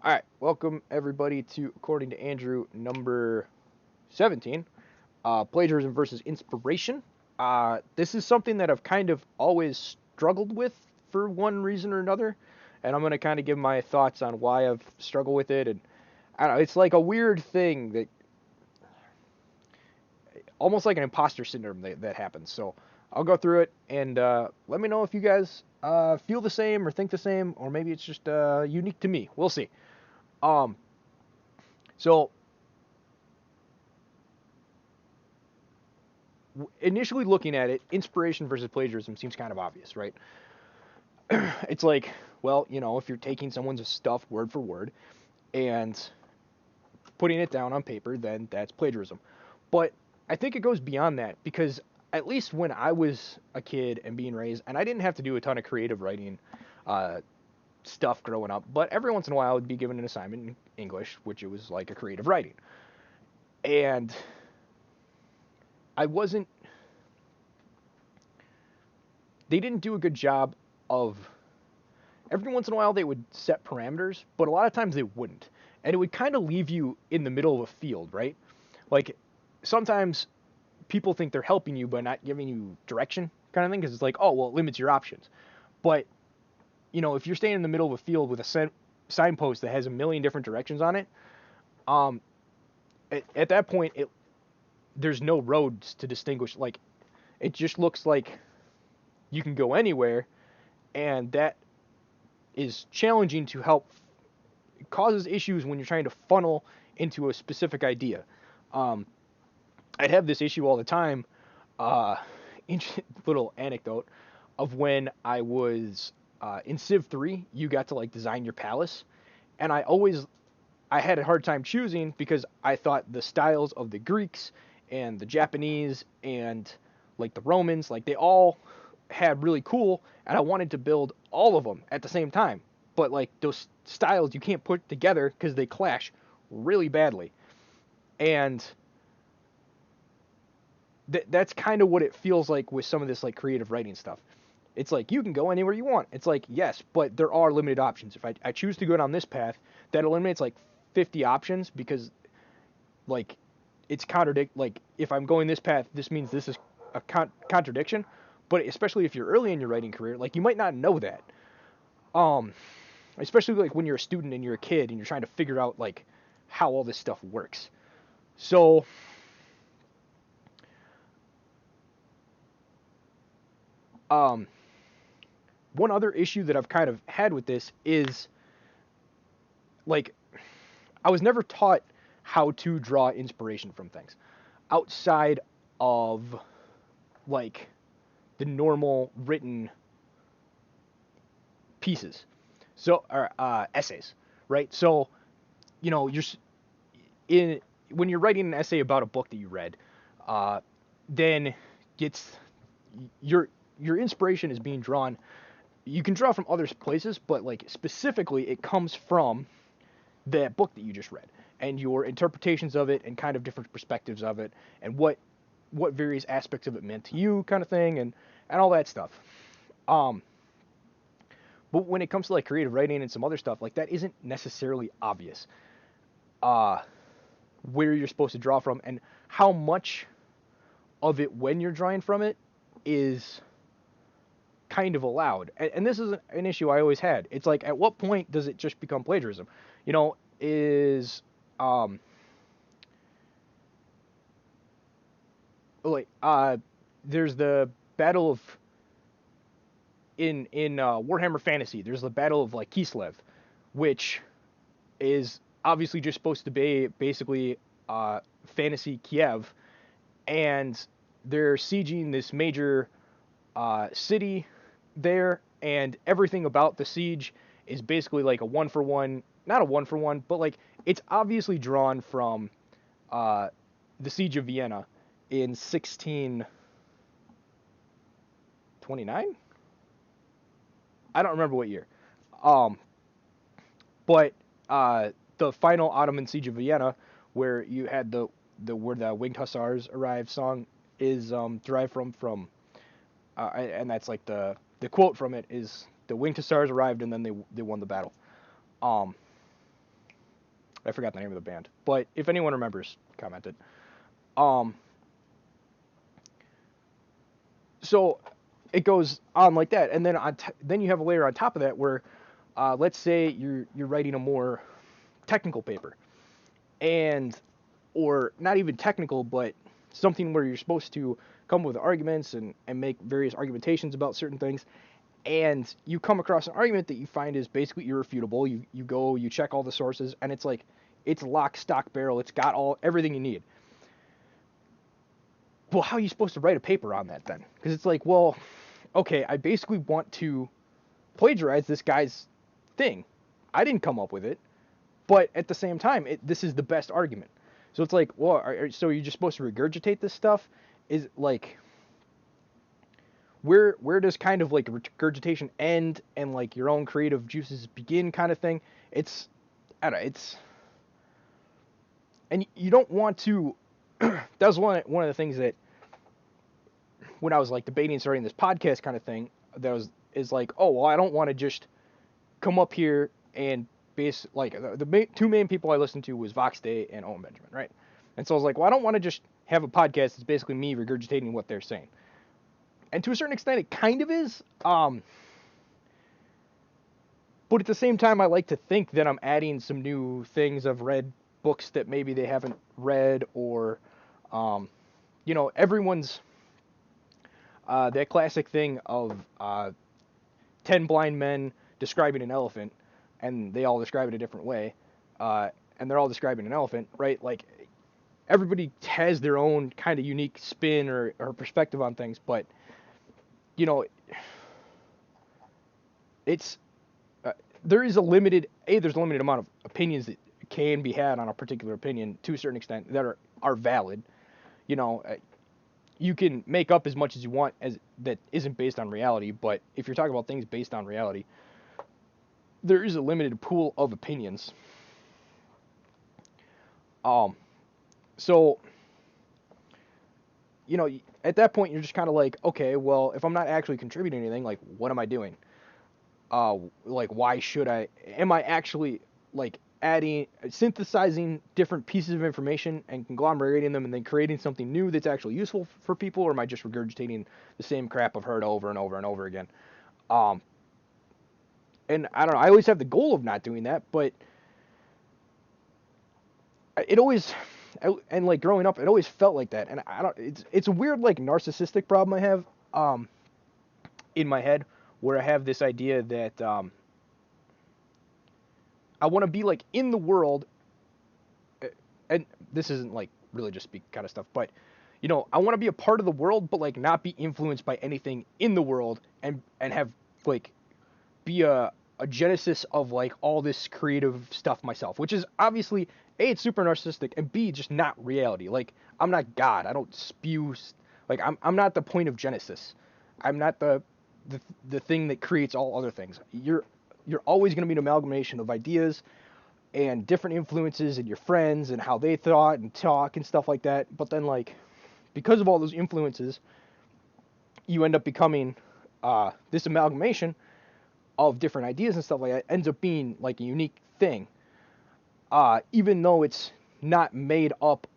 All right, welcome everybody to According to Andrew number 17, plagiarism versus inspiration. This is something that I've kind of always struggled with for one reason or another, and I'm going to kind of give my thoughts on why I've struggled with it. And I don't know, it's like a weird thing that almost like an imposter syndrome that happens. So I'll go through it and let me know if you guys feel the same or think the same, or maybe it's just unique to me. We'll see. Um, so initially looking at it, inspiration versus plagiarism seems kind of obvious, right? It's like, well, if you're taking someone's stuff word for word and putting it down on paper, then that's plagiarism. But I think it goes beyond that because at least when I was a kid and being raised, and I didn't have to do a ton of creative writing uh, stuff growing up, but every once in a while I would be given an assignment in English, which it was like a creative writing. And I wasn't, they didn't do a good job of every once in a while they would set parameters, but a lot of times they wouldn't. And it would kind of leave you in the middle of a field, right? Like sometimes people think they're helping you by not giving you direction kind of thing because it's like, oh, well, it limits your options. But, if you're staying in the middle of a field with a signpost that has a million different directions on it, um, at that point, there's no roads to distinguish. Like, it just looks like you can go anywhere, and that is challenging to help causes issues when you're trying to funnel into a specific idea. Um, I'd have this issue all the time. Uh, little anecdote of when I was in Civ 3, you got to like design your palace, and I had a hard time choosing because I thought the styles of the Greeks and the Japanese and like the Romans, like they all had really cool, and I wanted to build all of them at the same time. But like those styles you can't put together because they clash really badly. And that's kind of what it feels like with some of this like creative writing stuff. It's like you can go anywhere you want. It's like yes, but there are limited options. If I choose to go down this path, that eliminates like 50 options because like it's contradict. Like if I'm going this path, this means this is a contradiction. But especially if you're early in your writing career, like you might not know that. Um, Especially like when you're a student and you're a kid and you're trying to figure out like how all this stuff works. So um, one other issue that I've kind of had with this is like I was never taught how to draw inspiration from things outside of like the normal written pieces. So or essays, right? So, you're in when you're writing an essay about a book that you read, uh, then it's your your inspiration is being drawn. You can draw from other places, but like specifically, it comes from that book that you just read and your interpretations of it and kind of different perspectives of it and what various aspects of it meant to you, kind of thing, and all that stuff. Um, but when it comes to like creative writing and some other stuff, like that isn't necessarily obvious. Uh, where you're supposed to draw from and how much of it when you're drawing from it is kind of allowed. And this is an issue I always had. It's like at what point does it just become plagiarism? Is um like there's the battle of in Warhammer Fantasy. There's the battle of like Kislev, which is obviously just supposed to be basically fantasy Kiev, and they're sieging this major city there, and everything about the siege is basically like a one for one, not a one for one, but like it's obviously drawn from uh, the siege of Vienna in 1629. I don't remember what year. Um, but the final Ottoman siege of Vienna, where you had the where the winged hussars arrived song is derived and that's like the quote from it is the winged hussars arrived and then they won the battle. Um, I forgot the name of the band, but if anyone remembers, comment it. Um, so it goes on like that, and then then you have a layer on top of that where, let's say you're writing a more technical paper, and or not even technical, but something where you're supposed to come up with arguments and make various argumentations about certain things, and you come across an argument that you find is basically irrefutable. You go, you check all the sources, and it's like it's lock, stock, barrel. It's got everything you need. Well, how are you supposed to write a paper on that then? Because it's like, well, okay, I basically want to plagiarize this guy's thing. I didn't come up with it, but at the same time, this is the best argument. So it's like, well, so you're just supposed to regurgitate this stuff? Is like, where does kind of like regurgitation end and like your own creative juices begin, kind of thing? It's, I don't know, it's, and you don't want to. That was one of the things that when I was like debating starting this podcast kind of thing, is like, oh well, I don't want to just come up here and base like the two main people I listened to was Vox Day and Owen Benjamin, right? And so I was like, well, I don't want to just have a podcast that's basically me regurgitating what they're saying. And to a certain extent, it kind of is. But at the same time, I like to think that I'm adding some new things. I've read books that maybe they haven't read, or, everyone's that classic thing of 10 blind men describing an elephant, and they all describe it a different way, and they're all describing an elephant, right? Like, everybody has their own kind of unique spin or perspective on things, but, it's there's a limited amount of opinions that can be had on a particular opinion to a certain extent that are valid. You can make up as much as you want as that isn't based on reality, but if you're talking about things based on reality, there is a limited pool of opinions. So at that point you're just kind of like, okay, well, if I'm not actually contributing anything, like, what am I doing? Like, why should I? Am I actually like synthesizing different pieces of information and conglomerating them and then creating something new that's actually useful for people, or am I just regurgitating the same crap I've heard over and over and over again? And I don't know. I always have the goal of not doing that, but it always, and like growing up, it always felt like that. And I don't. It's a weird like narcissistic problem I have in my head, where I have this idea that I want to be like in the world, and this isn't like religious speak kind of stuff, but I want to be a part of the world, but like not be influenced by anything in the world, and have like be a genesis of like all this creative stuff myself, which is obviously A, it's super narcissistic, and B, just not reality. Like, I'm not God. I don't spew, like, I'm not the point of Genesis. I'm not the thing that creates all other things. You're always going to be an amalgamation of ideas and different influences and your friends and how they thought and talk and stuff like that. But then, like, because of all those influences, you end up becoming this amalgamation of different ideas and stuff like that. Ends up being like a unique thing, even though it's not made up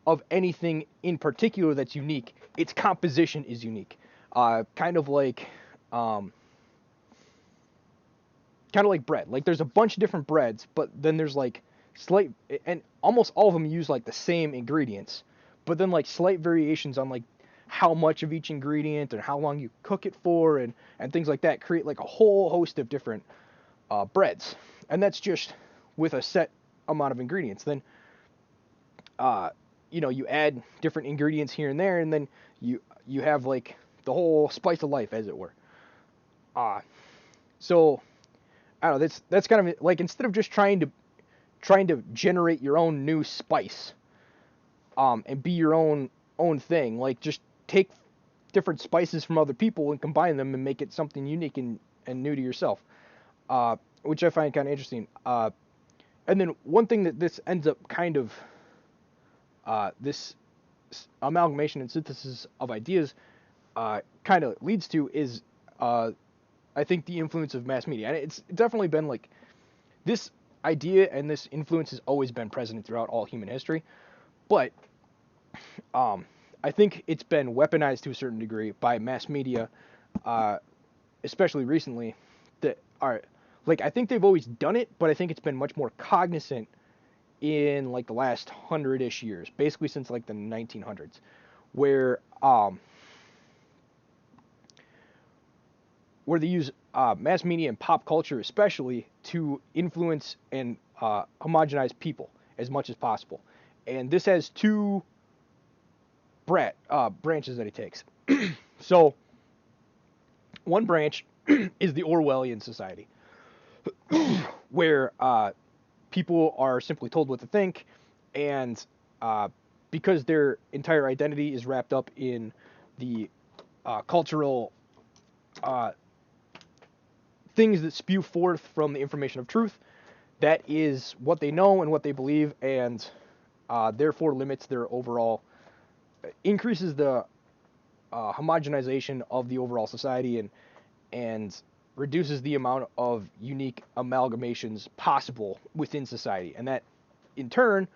of anything in particular that's unique. Its composition is unique. Kind of like bread. Like, there's a bunch of different breads, but then there's like slight, and almost all of them use like the same ingredients, but then like slight variations on like how much of each ingredient and how long you cook it for, and things like that create like a whole host of different breads. And that's just with a set amount of ingredients. Then you add different ingredients here and there, and then you have like the whole spice of life, as it were. So I don't know, that's kind of like, instead of just trying to generate your own new spice, and be your own thing, like, just take different spices from other people and combine them and make it something unique and new to yourself, which I find kind of interesting. And then one thing that this ends up kind of, this amalgamation and synthesis of ideas kind of leads to is, I think, the influence of mass media. And it's definitely been like this. idea and this influence has always been present throughout all human history, but um, I think it's been weaponized to a certain degree by mass media, uh, especially recently. That are like I think they've always done it, but I think it's been much more cognizant in like the last 100-ish years, basically since like the 1900s, where where they use mass media and pop culture especially to influence and homogenize people as much as possible. And this has two branches that it takes. So one branch is the Orwellian society, where people are simply told what to think, and because their entire identity is wrapped up in the cultural uh, things that spew forth from the information of truth, that is what they know and what they believe, and therefore limits their overall, increases the homogenization of the overall society, and reduces the amount of unique amalgamations possible within society. And that, in turn,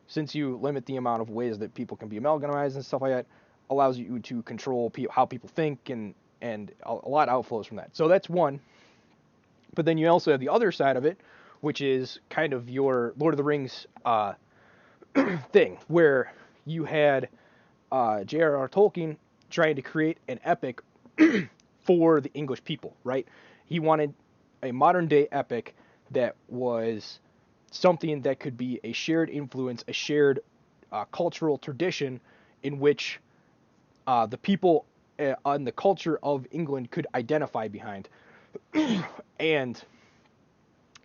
since you limit the amount of ways that people can be amalgamized and stuff like that, allows you to control how people think, and a lot outflows from that. So that's one. But then you also have the other side of it, which is kind of your Lord of the Rings thing, where you had J.R.R. Tolkien trying to create an epic for the English people, right? He wanted a modern day epic that was something that could be a shared influence, a shared cultural tradition in which the people and the culture of England could identify behind and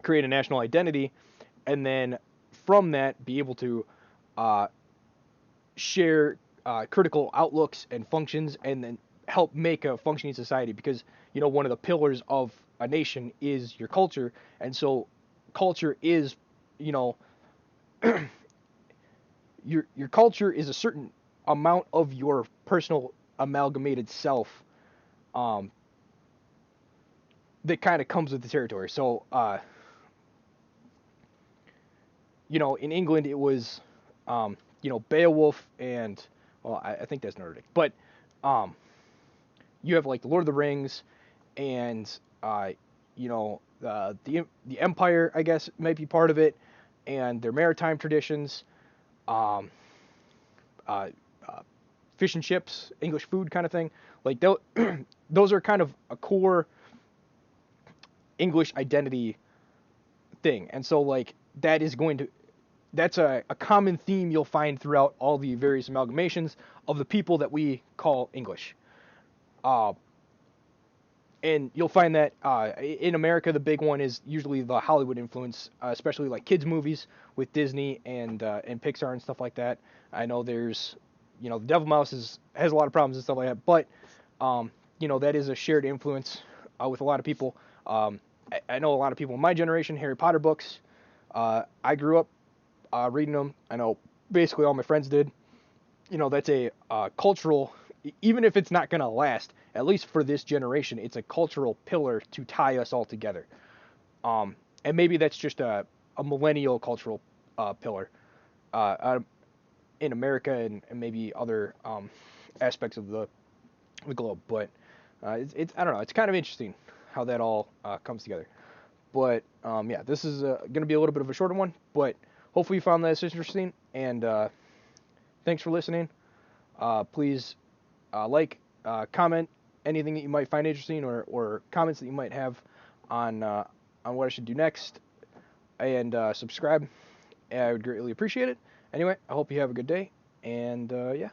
create a national identity, and then from that be able to uh, share critical outlooks and functions, and then help make a functioning society. Because one of the pillars of a nation is your culture, and so culture is you know your culture is a certain amount of your personal amalgamated self, um, that kind of comes with the territory. So in England it was, Beowulf and, well, I think that's Nordic, but um, you have like the Lord of the Rings, and the Empire, I guess, might be part of it, and their maritime traditions, um, uh, uh, fish and chips, English food kind of thing. Like those are kind of a core English identity thing, and so like that's a common theme you'll find throughout all the various amalgamations of the people that we call English. Uh, and you'll find that in America, the big one is usually the Hollywood influence, especially like kids movies with Disney and Pixar and stuff like that. I know there's, the Devil Mouse has a lot of problems and stuff like that, but that is a shared influence with a lot of people. I know a lot of people in my generation, Harry Potter books. I grew up reading them. I know basically all my friends did. That's a cultural, even if it's not going to last, at least for this generation, it's a cultural pillar to tie us all together. And maybe that's just a millennial cultural pillar in America, and maybe other aspects of the globe. But it's I don't know. It's kind of interesting how that all comes together. But yeah, this is going to be a little bit of a shorter one, but hopefully you found this interesting. And thanks for listening. Please comment anything that you might find interesting, or comments that you might have on what I should do next, and subscribe. I would greatly appreciate it. Anyway, I hope you have a good day, and yeah.